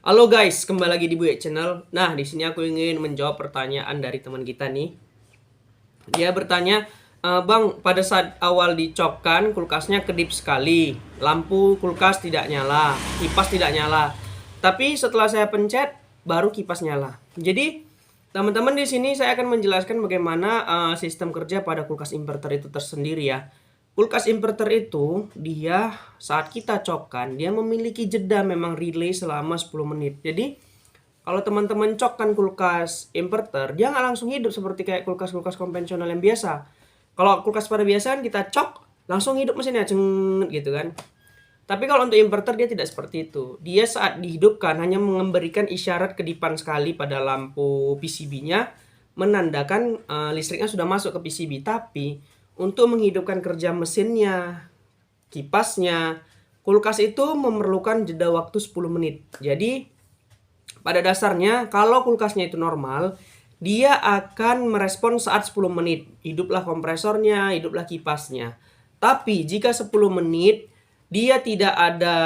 Halo guys, kembali lagi di Buye Channel. Nah, di sini aku ingin menjawab pertanyaan dari teman kita nih. Dia bertanya, Bang, pada saat awal dicopkan kulkasnya kedip sekali, lampu kulkas tidak nyala, kipas tidak nyala. Tapi setelah saya pencet, baru kipas nyala. Jadi, teman-teman di sini saya akan menjelaskan bagaimana sistem kerja pada kulkas inverter itu tersendiri ya. Kulkas inverter itu dia saat kita copkan dia memiliki jeda memang relay selama 10 menit. Jadi kalau teman-teman cokkan kulkas inverter dia nggak langsung hidup seperti kayak kulkas-kulkas konvensional yang biasa. Kalau kulkas pada biasa kita cok langsung hidup mesinnya ceng gitu kan. Tapi kalau untuk inverter dia tidak seperti itu. Dia saat dihidupkan hanya memberikan isyarat kedipan sekali pada lampu PCB-nya menandakan listriknya sudah masuk ke PCB. Tapi untuk menghidupkan kerja mesinnya, kipasnya, kulkas itu memerlukan jeda waktu 10 menit. Jadi pada dasarnya kalau kulkasnya itu normal, dia akan merespon saat 10 menit. Hiduplah kompresornya, hiduplah kipasnya. Tapi jika 10 menit dia tidak ada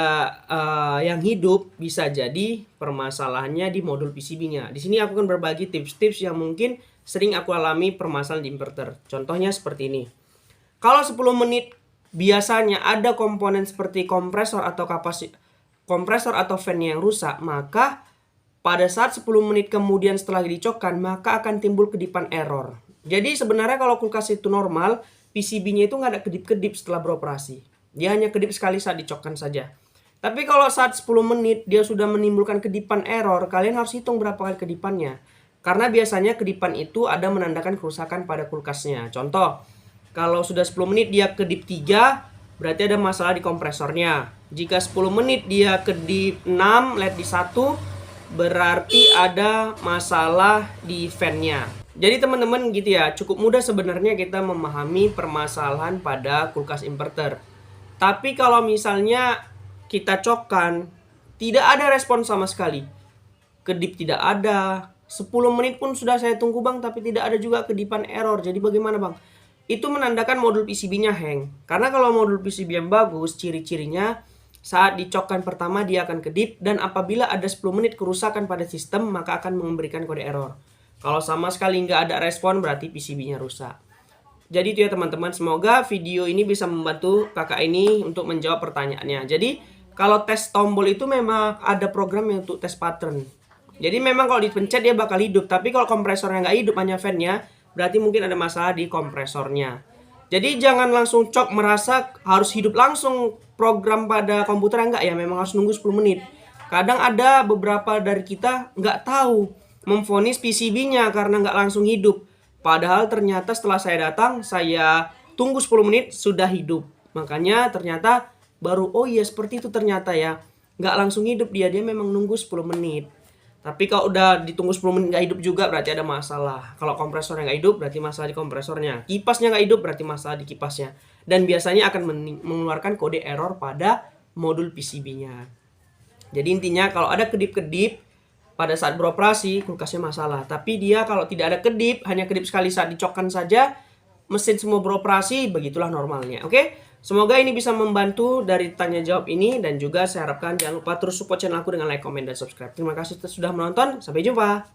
yang hidup, bisa jadi permasalahannya di modul PCB-nya. Di sini aku akan berbagi tips-tips yang mungkin sering aku alami permasalahan di inverter. Contohnya seperti ini. Kalau 10 menit biasanya ada komponen seperti kompresor atau kompresor atau fan yang rusak, maka pada saat 10 menit kemudian setelah dicokkan, maka akan timbul kedipan error. Jadi sebenarnya kalau kulkas itu normal, PCB-nya itu nggak ada kedip-kedip setelah beroperasi. Dia hanya kedip sekali saat dicokkan saja. Tapi kalau saat 10 menit dia sudah menimbulkan kedipan error, kalian harus hitung berapa kali kedipannya. Karena biasanya kedipan itu ada menandakan kerusakan pada kulkasnya. Contoh, kalau sudah 10 menit dia kedip 3, berarti ada masalah di kompresornya. Jika 10 menit dia kedip 6, LED di 1, berarti ada masalah di fan-nya. Jadi teman-teman gitu ya, cukup mudah sebenarnya kita memahami permasalahan pada kulkas inverter. Tapi kalau misalnya kita cokkan, tidak ada respon sama sekali. Kedip tidak ada. 10 menit pun sudah saya tunggu bang, tapi tidak ada juga kedipan error. Jadi bagaimana bang? Itu menandakan modul PCB-nya hang. Karena kalau modul PCB yang bagus, ciri-cirinya saat dicokkan pertama dia akan kedip, dan apabila ada 10 menit kerusakan pada sistem, maka akan memberikan kode error. Kalau sama sekali nggak ada respon, berarti PCB-nya rusak. Jadi itu ya teman-teman, semoga video ini bisa membantu kakak ini untuk menjawab pertanyaannya. Jadi kalau tes tombol itu memang ada program yang untuk tes pattern. Jadi memang kalau dipencet dia bakal hidup, tapi kalau kompresornya nggak hidup, hanya fan-nya, berarti mungkin ada masalah di kompresornya. Jadi jangan langsung cok merasa harus hidup langsung program pada komputer, enggak ya, memang harus nunggu 10 menit. Kadang ada beberapa dari kita nggak tahu memvonis PCB-nya karena nggak langsung hidup. Padahal ternyata setelah saya datang, saya tunggu 10 menit sudah hidup. Makanya ternyata baru, oh iya seperti itu ternyata ya. Nggak langsung hidup dia memang nunggu 10 menit. Tapi kalau udah ditunggu 10 menit nggak hidup juga berarti ada masalah. Kalau kompresornya nggak hidup berarti masalah di kompresornya. Kipasnya nggak hidup berarti masalah di kipasnya. Dan biasanya akan mengeluarkan kode error pada modul PCB-nya. Jadi intinya kalau ada kedip-kedip pada saat beroperasi kulkasnya masalah. Tapi dia kalau tidak ada kedip, hanya kedip sekali saat dicokkan saja, mesin semua beroperasi, begitulah normalnya. Oke? Semoga ini bisa membantu dari tanya jawab ini, dan juga saya harapkan jangan lupa terus support channel aku dengan like, comment, dan subscribe. Terima kasih sudah menonton. Sampai jumpa.